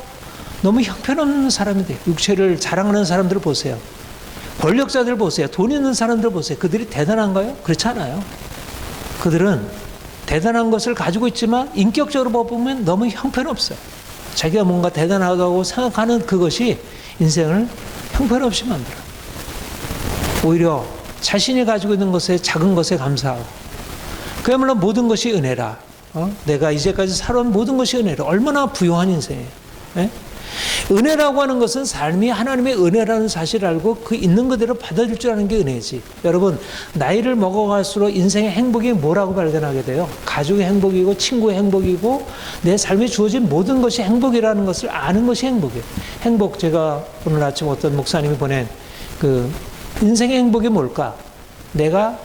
너무 형편없는 사람이 돼요. 육체를 자랑하는 사람들을 보세요. 권력자들 보세요. 돈 있는 사람들 보세요. 그들이 대단한가요? 그렇지 않아요. 그들은 대단한 것을 가지고 있지만 인격적으로 보면 너무 형편없어요. 자기가 뭔가 대단하다고 생각하는 그것이 인생을 형편없이 만들어요. 오히려 자신이 가지고 있는 것에 작은 것에 감사하고 그야말로 모든 것이 은혜라. 내가 이제까지 살아온 모든 것이 은혜라. 얼마나 부유한 인생이에요. 네? 은혜라고 하는 것은 삶이 하나님의 은혜라는 사실을 알고 그 있는 그대로 받아줄 줄 아는 게 은혜지. 여러분 나이를 먹어갈수록 인생의 행복이 뭐라고 발견하게 돼요? 가족의 행복이고 친구의 행복이고 내 삶에 주어진 모든 것이 행복이라는 것을 아는 것이 행복이에요. 행복, 제가 오늘 아침 어떤 목사님이 보낸 그 인생의 행복이 뭘까? 내가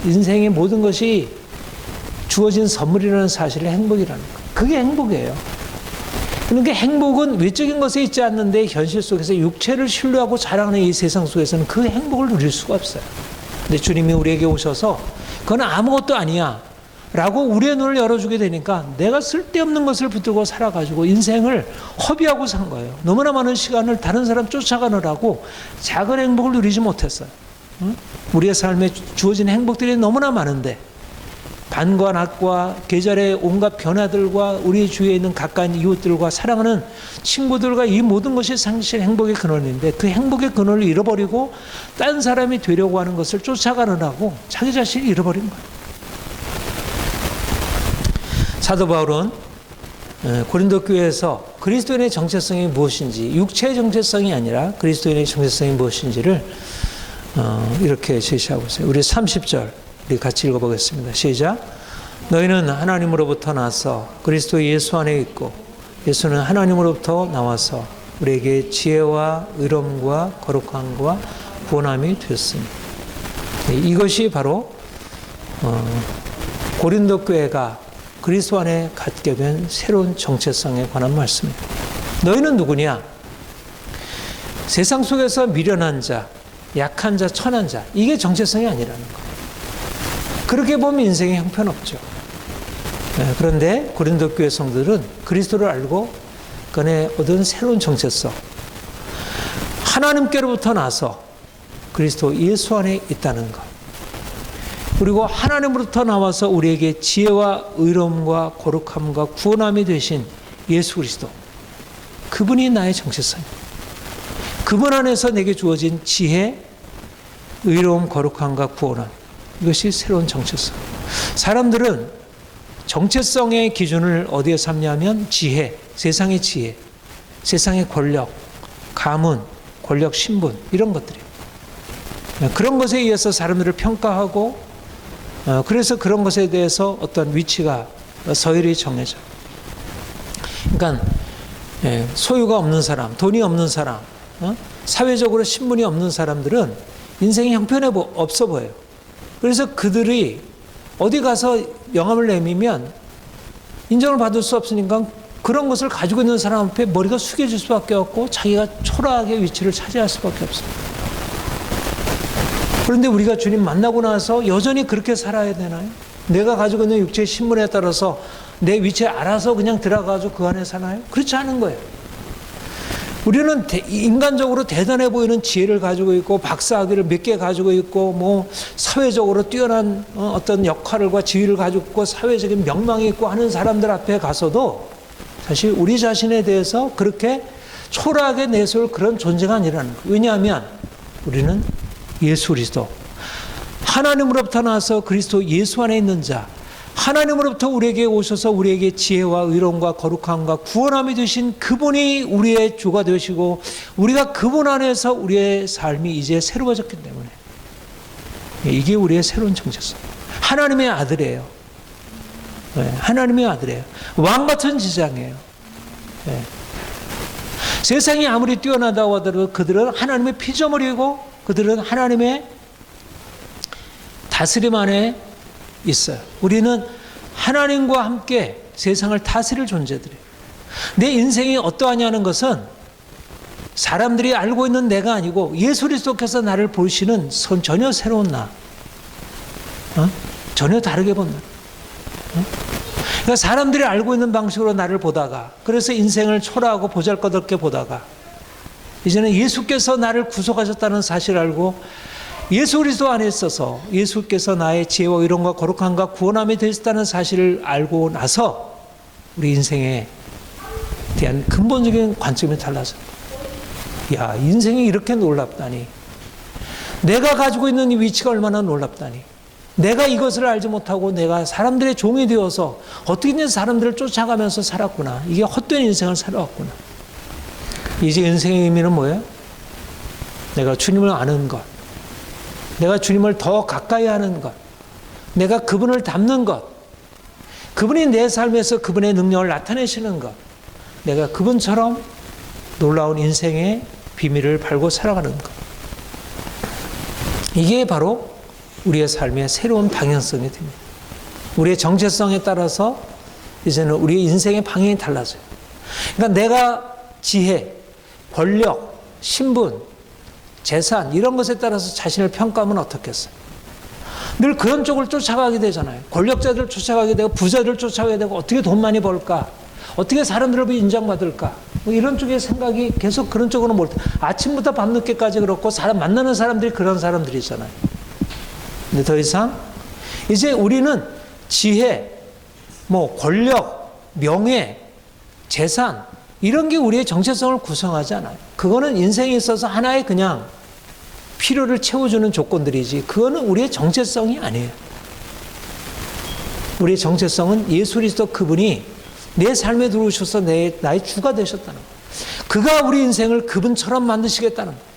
인생의 모든 것이 주어진 선물이라는 사실을 행복이라는 거. 그게 행복이에요. 그러니까 행복은 외적인 것에 있지 않는데 현실 속에서 육체를 신뢰하고 자랑하는 이 세상 속에서는 그 행복을 누릴 수가 없어요. 근데 주님이 우리에게 오셔서 그건 아무것도 아니야 라고 우리의 눈을 열어주게 되니까 내가 쓸데없는 것을 붙들고 살아가지고 인생을 허비하고 산 거예요. 너무나 많은 시간을 다른 사람 쫓아가느라고 작은 행복을 누리지 못했어요. 우리의 삶에 주어진 행복들이 너무나 많은데 밤과 낮과 계절의 온갖 변화들과 우리 주위에 있는 가까운 이웃들과 사랑하는 친구들과 이 모든 것이 사실 행복의 근원인데 그 행복의 근원을 잃어버리고 딴 사람이 되려고 하는 것을 쫓아가느라고 자기 자신을 잃어버린 거예요. 사도 바울은 고린도 교회에서 그리스도인의 정체성이 무엇인지 육체의 정체성이 아니라 그리스도인의 정체성이 무엇인지를 이렇게 제시하고 있어요. 우리 30절 우리 같이 읽어보겠습니다. 시작. 너희는 하나님으로부터 나서 그리스도 예수 안에 있고 예수는 하나님으로부터 나와서 우리에게 지혜와 의로움과 거룩함과 구원함이 되었으니 이것이 바로 고린도 교회가 그리스도 안에 갖게 된 새로운 정체성에 관한 말씀입니다. 너희는 누구냐? 세상 속에서 미련한 자, 약한 자, 천한 자 이게 정체성이 아니라는 거예요. 그렇게 보면 인생이 형편없죠. 그런데 고린도 교회 성도들은 그리스도를 알고 사건에 얻은 새로운 정체성. 하나님께로부터 나서 그리스도 예수 안에 있다는 것. 그리고 하나님으로부터 나와서 우리에게 지혜와 의로움과 거룩함과 구원함이 되신 예수 그리스도. 그분이 나의 정체성입니다. 그분 안에서 내게 주어진 지혜, 의로움, 거룩함과 구원함. 이것이 새로운 정체성. 사람들은 정체성의 기준을 어디에 삼냐면 지혜, 세상의 지혜, 세상의 권력, 가문, 권력, 신분 이런 것들이에요. 그런 것에 의해서 사람들을 평가하고 그래서 그런 것에 대해서 어떤 위치가 서열이 정해져요. 그러니까 소유가 없는 사람, 돈이 없는 사람, 사회적으로 신분이 없는 사람들은 인생이 형편에 없어 보여요. 그래서 그들이 어디 가서 영감을 내밀면 인정을 받을 수 없으니까 그런 것을 가지고 있는 사람 앞에 머리가 숙여질 수밖에 없고 자기가 초라하게 위치를 차지할 수밖에 없어요. 그런데 우리가 주님 만나고 나서 여전히 그렇게 살아야 되나요? 내가 가지고 있는 육체의 신분에 따라서 내 위치에 알아서 그냥 들어가서 그 안에 사나요? 그렇지 않은 거예요. 우리는 인간적으로 대단해 보이는 지혜를 가지고 있고 박사학위를 몇 개 가지고 있고 뭐 사회적으로 뛰어난 어떤 역할과 지위를 가지고 있고 사회적인 명망이 있고 하는 사람들 앞에 가서도 사실 우리 자신에 대해서 그렇게 초라하게 내세울 그런 존재가 아니라는 거예요. 왜냐하면 우리는 예수 그리스도, 하나님으로부터 나와서 그리스도 예수 안에 있는 자, 하나님으로부터 우리에게 오셔서 우리에게 지혜와 의로움과 거룩함과 구원함이 되신 그분이 우리의 주가 되시고 우리가 그분 안에서 우리의 삶이 이제 새로워졌기 때문에 이게 우리의 새로운 정체성. 하나님의 아들이에요. 하나님의 아들이에요. 왕 같은 지장이에요. 세상이 아무리 뛰어나다고 하더라도 그들은 하나님의 피조물이고 그들은 하나님의 다스림 안에 있어요. 우리는 하나님과 함께 세상을 다스릴 존재들이에요. 내 인생이 어떠하냐는 것은 사람들이 알고 있는 내가 아니고 예수 그리스도께서 나를 보시는 전혀 새로운 나, 전혀 다르게 본 나. 그러니까 사람들이 알고 있는 방식으로 나를 보다가 그래서 인생을 초라하고 보잘것없게 보다가 이제는 예수께서 나를 구속하셨다는 사실을 알고 예수 그리스도 안에 있어서 예수께서 나의 지혜와 의로움과 거룩함과 구원함이 되셨다는 사실을 알고 나서 우리 인생에 대한 근본적인 관점이 달라져요. 야, 인생이 이렇게 놀랍다니. 내가 가지고 있는 이 위치가 얼마나 놀랍다니. 내가 이것을 알지 못하고 내가 사람들의 종이 되어서 어떻게든 사람들을 쫓아가면서 살았구나. 이게 헛된 인생을 살아왔구나. 이제 인생의 의미는 뭐예요? 내가 주님을 아는 것. 내가 주님을 더 가까이 하는 것. 내가 그분을 닮는 것. 그분이 내 삶에서 그분의 능력을 나타내시는 것. 내가 그분처럼 놀라운 인생의 비밀을 밟고 살아가는 것. 이게 바로 우리의 삶의 새로운 방향성이 됩니다. 우리의 정체성에 따라서 이제는 우리의 인생의 방향이 달라져요. 그러니까 내가 지혜, 권력, 신분, 재산 이런 것에 따라서 자신을 평가하면 어떻겠어요? 늘 그런 쪽을 쫓아가게 되잖아요. 권력자들 쫓아가게 되고 부자들 쫓아가게 되고 어떻게 돈 많이 벌까? 어떻게 사람들을 인정받을까? 뭐 이런 쪽의 생각이 계속 그런 쪽으로 몰 때 아침부터 밤늦게까지 그렇고 사람 만나는 사람들이 그런 사람들이 있잖아요. 근데 더 이상 이제 우리는 지혜, 뭐 권력, 명예, 재산 이런 게 우리의 정체성을 구성하지 않아요. 그거는 인생에 있어서 하나의 그냥 필요를 채워주는 조건들이지 그거는 우리의 정체성이 아니에요. 우리의 정체성은 예수 그리스도 그분이 내 삶에 들어오셔서 나의 주가 되셨다는 거예요. 그가 우리 인생을 그분처럼 만드시겠다는 거예요.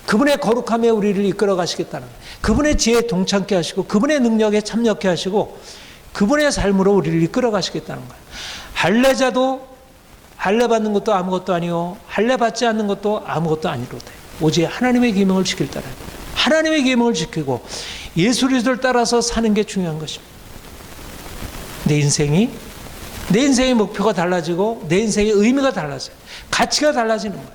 그분의 거룩함에 우리를 이끌어 가시겠다는 거예요. 그분의 지혜에 동참케 하시고 그분의 능력에 참여케 하시고 그분의 삶으로 우리를 이끌어 가시겠다는 거예요. 할례자도 할례 받는 것도 아무것도 아니요 할례 받지 않는 것도 아무것도 아니로되 오직 하나님의 계명을 지킬 따라 하나님의 계명을 지키고 예수 그리스도를 따라서 사는 게 중요한 것입니다. 내 인생의 목표가 달라지고 내 인생의 의미가 달라져요. 가치가 달라지는 거예요.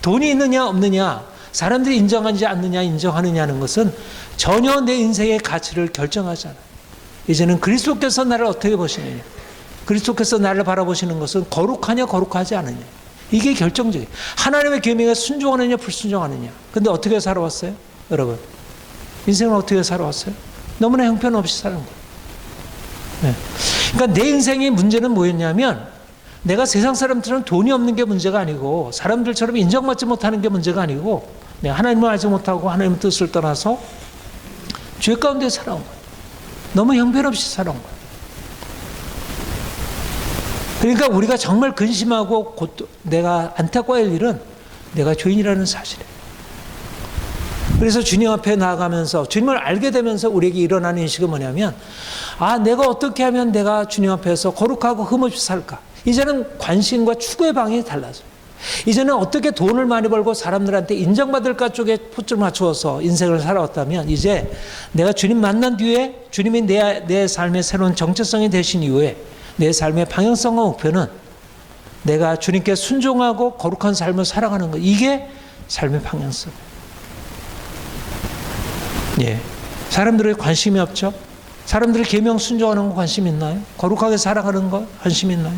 돈이 있느냐 없느냐 사람들이 인정하지 않느냐 인정하느냐는 것은 전혀 내 인생의 가치를 결정하지 않아요. 이제는 그리스도께서 나를 어떻게 보시느냐 그리스도께서 나를 바라보시는 것은 거룩하냐 거룩하지 않느냐. 이게 결정적이에요. 하나님의 계명에 순종하느냐 불순종하느냐. 근데 어떻게 살아왔어요? 여러분, 인생을 어떻게 살아왔어요? 너무나 형편없이 사는 거예요. 네. 그러니까 내 인생의 문제는 뭐였냐면, 내가 세상 사람들처럼 돈이 없는 게 문제가 아니고, 사람들처럼 인정받지 못하는 게 문제가 아니고, 내가 하나님을 알지 못하고 하나님의 뜻을 떠나서 죄 가운데 살아온 거예요. 너무 형편없이 살아온 거예요. 그러니까 우리가 정말 근심하고 내가 안타까워할 일은 내가 죄인이라는 사실이에요. 그래서 주님 앞에 나아가면서 주님을 알게 되면서 우리에게 일어나는 인식은 뭐냐면, 내가 어떻게 하면 내가 주님 앞에서 거룩하고 흠없이 살까? 이제는 관심과 추구의 방향이 달라져요. 이제는 어떻게 돈을 많이 벌고 사람들한테 인정받을까 쪽에 포점을 맞추어서 인생을 살아왔다면, 이제 내가 주님 만난 뒤에 주님이 내 삶의 새로운 정체성이 되신 이후에 내 삶의 방향성과 목표는 내가 주님께 순종하고 거룩한 삶을 살아가는 것. 이게 삶의 방향성. 예. 사람들의 관심이 없죠? 사람들이 계명 순종하는 거 관심 있나요? 거룩하게 살아가는 거 관심 있나요?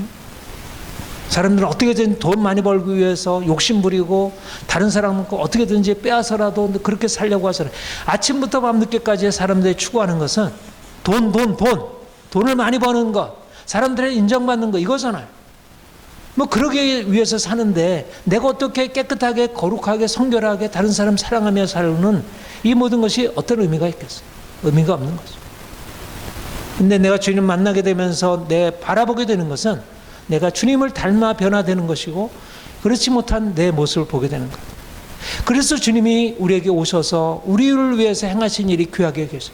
사람들은 어떻게든 돈 많이 벌기 위해서 욕심 부리고 다른 사람 거 어떻게든지 빼앗아라도 그렇게 살려고 하잖아요. 아침부터 밤늦게까지 사람들이 추구하는 것은 돈을 많이 버는 것, 사람들의 인정받는 거, 이거잖아요. 뭐 그러기 위해서 사는데, 내가 어떻게 깨끗하게 거룩하게 성결하게 다른 사람 사랑하며 사는 이 모든 것이 어떤 의미가 있겠어요? 의미가 없는 거죠. 근데 내가 주님 만나게 되면서 내 바라보게 되는 것은 내가 주님을 닮아 변화되는 것이고, 그렇지 못한 내 모습을 보게 되는 거예요. 그래서 주님이 우리에게 오셔서 우리를 위해서 행하신 일이 귀하게 계세요.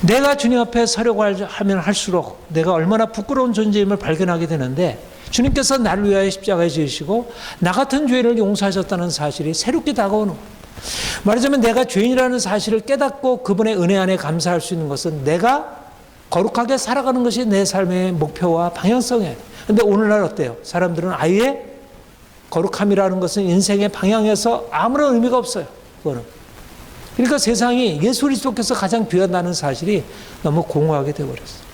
내가 주님 앞에 서려고 하면 할수록 내가 얼마나 부끄러운 존재임을 발견하게 되는데, 주님께서 나를 위하여 십자가에 지으시고 나 같은 죄를 용서하셨다는 사실이 새롭게 다가오는 거예요. 말하자면 내가 죄인이라는 사실을 깨닫고 그분의 은혜 안에 감사할 수 있는 것은 내가 거룩하게 살아가는 것이 내 삶의 목표와 방향성이에요. 그런데 오늘날 어때요? 사람들은 아예 거룩함이라는 것은 인생의 방향에서 아무런 의미가 없어요. 그거는. 그러니까 세상이 예수 그리스도께서 가장 귀하다는 사실이 너무 공허하게 되어버렸어요.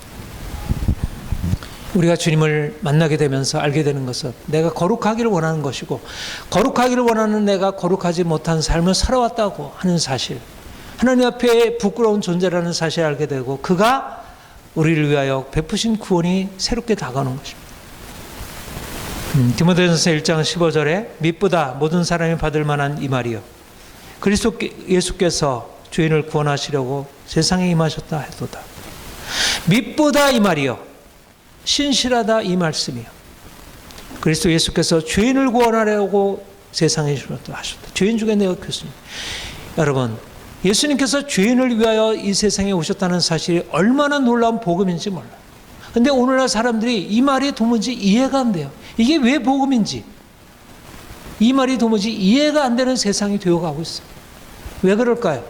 우리가 주님을 만나게 되면서 알게 되는 것은 내가 거룩하기를 원하는 것이고, 거룩하기를 원하는 내가 거룩하지 못한 삶을 살아왔다고 하는 사실, 하나님 앞에 부끄러운 존재라는 사실을 알게 되고, 그가 우리를 위하여 베푸신 구원이 새롭게 다가오는 것입니다. 디모데전서 1장 15절에 미쁘다 모든 사람이 받을 만한 이 말이요, 그리스도 예수께서 죄인을 구원하시려고 세상에 임하셨다 해도다. 미쁘다 이 말이요, 신실하다 이 말씀이요, 그리스도 예수께서 죄인을 구원하려고 세상에 하셨다. 죄인 중에 내가 교수님. 여러분, 예수님께서 죄인을 위하여 이 세상에 오셨다는 사실이 얼마나 놀라운 복음인지 몰라요. 근데 오늘날 사람들이 이 말이 도무지 이해가 안 돼요. 이게 왜 복음인지, 이 말이 도무지 이해가 안 되는 세상이 되어가고 있어요. 왜 그럴까요?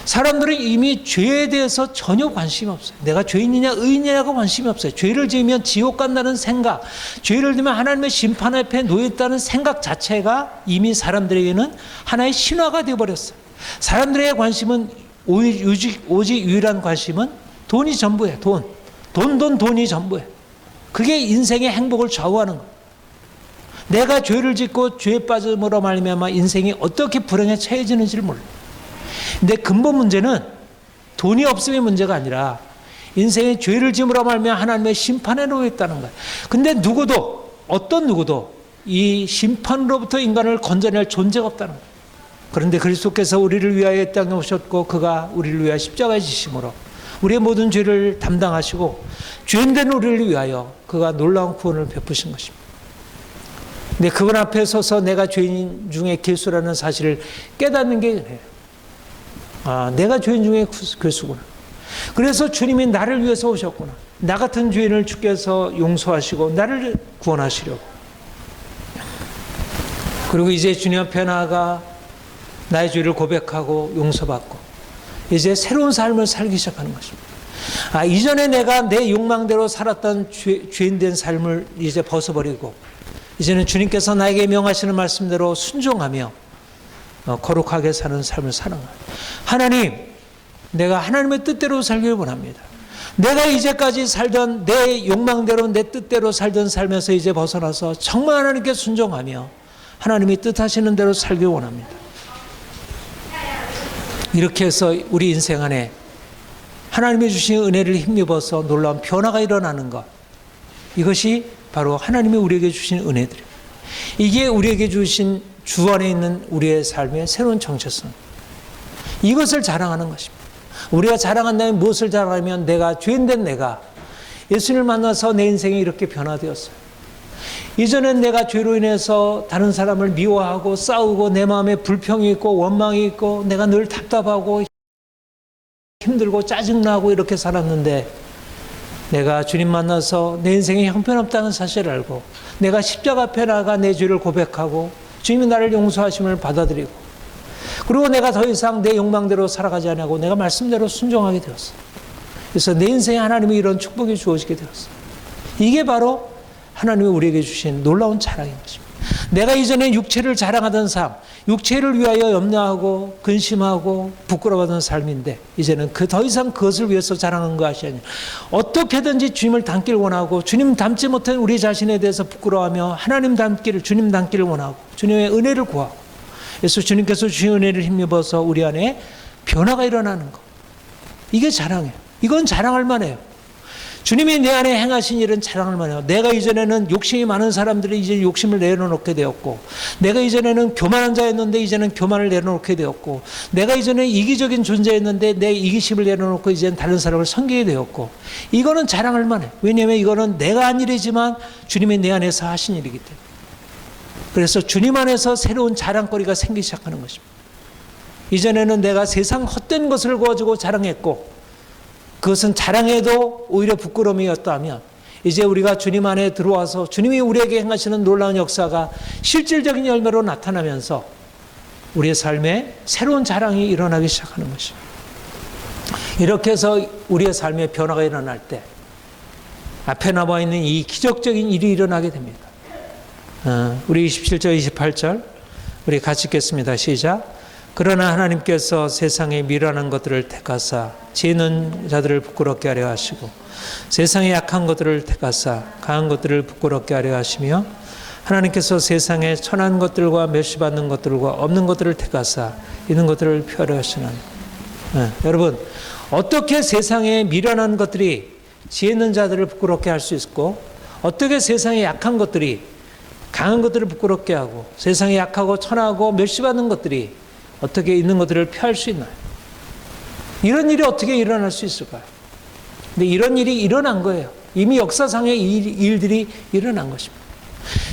사람들은 이미 죄에 대해서 전혀 관심이 없어요. 내가 죄인이냐 의인이냐가 관심이 없어요. 죄를 지으면 지옥 간다는 생각, 죄를 지으면 하나님의 심판 앞에 놓여있다는 생각 자체가 이미 사람들에게는 하나의 신화가 되어버렸어요. 사람들의 관심은 오직 유일한 관심은 돈이 전부예요. 돈이 전부예요. 그게 인생의 행복을 좌우하는 거예요. 내가 죄를 짓고 죄에 빠짐으로 말미암아 인생이 어떻게 불행에 처해지는지를 몰라요. 근데 근본 문제는 돈이 없음의 문제가 아니라 인생의 죄를 지음으로 말미암아 하나님의 심판에 놓여 있다는 거예요. 근데 어떤 누구도 이 심판으로부터 인간을 건져낼 존재가 없다는 거예요. 그런데 그리스도께서 우리를 위하여 이 땅에 오셨고, 그가 우리를 위하여 십자가에 지심으로 우리의 모든 죄를 담당하시고 죄인된 우리를 위하여 그가 놀라운 구원을 베푸신 것입니다. 근데 그분 앞에 서서 내가 죄인 중에 괴수라는 사실을 깨닫는 게 그래요. 내가 죄인 중에 괴수구나. 그래서 주님이 나를 위해서 오셨구나. 나 같은 죄인을 주께서 용서하시고 나를 구원하시려고. 그리고 이제 주님 앞에 나아가 나의 죄를 고백하고 용서받고 이제 새로운 삶을 살기 시작하는 것입니다. 이전에 내가 내 욕망대로 살았던 죄인된 삶을 이제 벗어버리고, 이제는 주님께서 나에게 명하시는 말씀대로 순종하며 거룩하게 사는 삶을 사는 거예요. 하나님, 내가 하나님의 뜻대로 살기를 원합니다. 내가 이제까지 살던 내 욕망대로 내 뜻대로 살던 삶에서 이제 벗어나서 정말 하나님께 순종하며 하나님이 뜻하시는 대로 살기 원합니다. 이렇게 해서 우리 인생 안에 하나님이 주신 은혜를 힘입어서 놀라운 변화가 일어나는 것, 이것이 바로 하나님이 우리에게 주신 은혜들입니다. 이게 우리에게 주신 주 안에 있는 우리의 삶의 새로운 정체성, 이것을 자랑하는 것입니다. 우리가 자랑한다면 무엇을 자랑하면 내가 죄인된 내가 예수님을 만나서 내 인생이 이렇게 변화되었어요. 이전엔 내가 죄로 인해서 다른 사람을 미워하고 싸우고 내 마음에 불평이 있고 원망이 있고 내가 늘 답답하고 힘들고 짜증나고 이렇게 살았는데, 내가 주님 만나서 내 인생이 형편없다는 사실을 알고 내가 십자가 앞에 나가 내 죄를 고백하고 주님이 나를 용서하심을 받아들이고, 그리고 내가 더 이상 내 욕망대로 살아가지 않고 내가 말씀대로 순종하게 되었어. 그래서 내 인생에 하나님이 이런 축복이 주어지게 되었어. 이게 바로 하나님이 우리에게 주신 놀라운 자랑인 것입니다. 내가 이전에 육체를 자랑하던 삶, 육체를 위하여 염려하고 근심하고 부끄러워하던 삶인데, 이제는 더 이상 그것을 위해서 자랑하는 것이 아니라 어떻게든지 주님을 닮기를 원하고, 주님 닮지 못한 우리 자신에 대해서 부끄러워하며 하나님 닮기를, 주님 닮기를 원하고 주님의 은혜를 구하고, 그래서 주님께서 주신 은혜를 힘입어서 우리 안에 변화가 일어나는 것, 이게 자랑이에요. 이건 자랑할 만해요. 주님이 내 안에 행하신 일은 자랑할 만해요. 내가 이전에는 욕심이 많은 사람들이 이제 욕심을 내려놓게 되었고, 내가 이전에는 교만한 자였는데 이제는 교만을 내려놓게 되었고, 내가 이전에 이기적인 존재였는데 내 이기심을 내려놓고 이제는 다른 사람을 섬기게 되었고, 이거는 자랑할 만해. 왜냐하면 이거는 내가 한 일이지만 주님이 내 안에서 하신 일이기 때문에. 그래서 주님 안에서 새로운 자랑거리가 생기기 시작하는 것입니다. 이전에는 내가 세상 헛된 것을 가지고 자랑했고, 그것은 자랑해도 오히려 부끄러움이었다면, 이제 우리가 주님 안에 들어와서 주님이 우리에게 행하시는 놀라운 역사가 실질적인 열매로 나타나면서 우리의 삶에 새로운 자랑이 일어나기 시작하는 것입니다. 이렇게 해서 우리의 삶에 변화가 일어날 때 앞에 나와 있는 이 기적적인 일이 일어나게 됩니다. 우리 27절 28절 우리 같이 읽겠습니다. 시작. 그러나 하나님께서 세상에 미련한 것들을 택하사 지혜 있는 자들을 부끄럽게 하려 하시고, 세상에 약한 것들을 택하사 강한 것들을 부끄럽게 하려 하시며, 하나님께서 세상에 천한 것들과 멸시받는 것들과 없는 것들을 택하사 있는 것들을 펴려 하시나니. 여러분, 어떻게 세상에 미련한 것들이 지혜 있는 자들을 부끄럽게 할 수 있고, 어떻게 세상에 약한 것들이 강한 것들을 부끄럽게 하고, 세상에 약하고 천하고 멸시받는 것들이 어떻게 있는 것들을 피할 수 있나요? 이런 일이 어떻게 일어날 수 있을까요? 근데 이런 일이 일어난 거예요. 이미 역사상의 일들이 일어난 것입니다.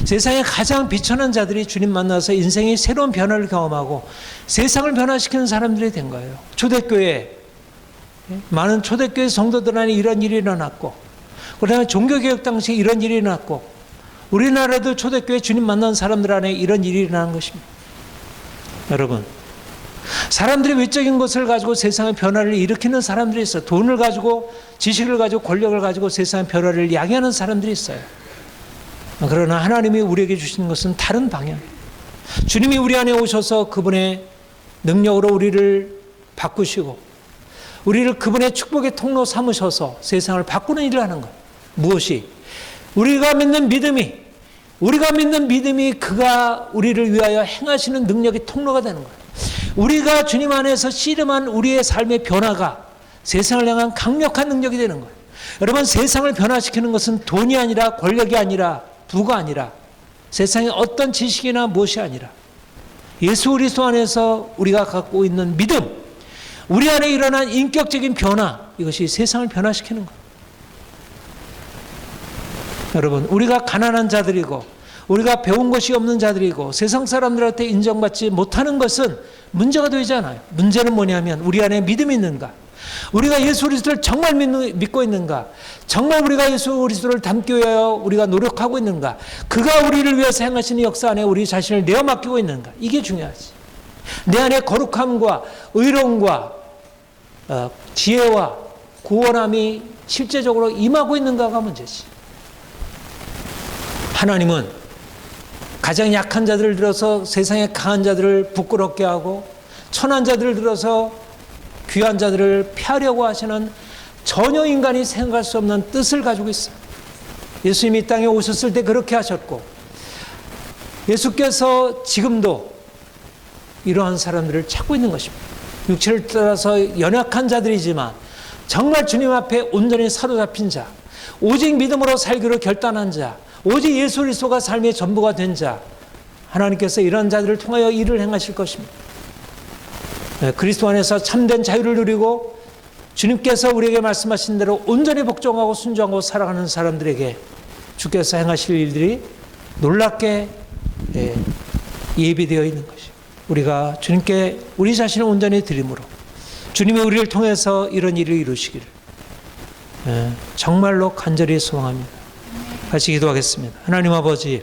세상에 가장 비천한 자들이 주님 만나서 인생의 새로운 변화를 경험하고 세상을 변화시키는 사람들이 된 거예요. 초대교회, 많은 초대교회 성도들 안에 이런 일이 일어났고, 그다음에 종교개혁 당시에 이런 일이 일어났고, 우리나라도 초대교회 주님 만난 사람들 안에 이런 일이 일어난 것입니다. 여러분, 사람들이 외적인 것을 가지고 세상의 변화를 일으키는 사람들이 있어요. 돈을 가지고, 지식을 가지고, 권력을 가지고 세상의 변화를 야기하는 사람들이 있어요. 그러나 하나님이 우리에게 주신 것은 다른 방향이에요. 주님이 우리 안에 오셔서 그분의 능력으로 우리를 바꾸시고, 우리를 그분의 축복의 통로 삼으셔서 세상을 바꾸는 일을 하는 거예요. 무엇이? 우리가 믿는 믿음이 그가 우리를 위하여 행하시는 능력의 통로가 되는 거예요. 우리가 주님 안에서 씨름한 우리의 삶의 변화가 세상을 향한 강력한 능력이 되는 거예요. 여러분, 세상을 변화시키는 것은 돈이 아니라, 권력이 아니라, 부가 아니라, 세상의 어떤 지식이나 무엇이 아니라 예수 그리스도 안에서 우리가 갖고 있는 믿음, 우리 안에 일어난 인격적인 변화, 이것이 세상을 변화시키는 거예요. 여러분, 우리가 가난한 자들이고 우리가 배운 것이 없는 자들이고 세상 사람들한테 인정받지 못하는 것은 문제가 되지 않아요. 문제는 뭐냐면 우리 안에 믿음이 있는가, 우리가 예수 그리스도를 정말 믿고 있는가, 정말 우리가 예수 그리스도를 닮기 위하여 우리가 노력하고 있는가, 그가 우리를 위해서 행하시는 역사 안에 우리 자신을 내어 맡기고 있는가, 이게 중요하지. 내 안에 거룩함과 의로움과 지혜와 구원함이 실제적으로 임하고 있는가가 문제지. 하나님은 가장 약한 자들을 들어서 세상의 강한 자들을 부끄럽게 하고, 천한 자들을 들어서 귀한 자들을 피하려고 하시는 전혀 인간이 생각할 수 없는 뜻을 가지고 있어요. 예수님이 이 땅에 오셨을 때 그렇게 하셨고, 예수께서 지금도 이러한 사람들을 찾고 있는 것입니다. 육체를 따라서 연약한 자들이지만 정말 주님 앞에 온전히 사로잡힌 자, 오직 믿음으로 살기로 결단한 자, 오직 예수 그리스도가 삶의 전부가 된 자, 하나님께서 이런 자들을 통하여 일을 행하실 것입니다. 그리스도 안에서 참된 자유를 누리고 주님께서 우리에게 말씀하신 대로 온전히 복종하고 순종하고 살아가는 사람들에게 주께서 행하실 일들이 놀랍게 예비되어 있는 것이요. 우리가 주님께 우리 자신을 온전히 드림으로 주님이 우리를 통해서 이런 일을 이루시기를 정말로 간절히 소망합니다. 같이 기도하겠습니다. 하나님 아버지,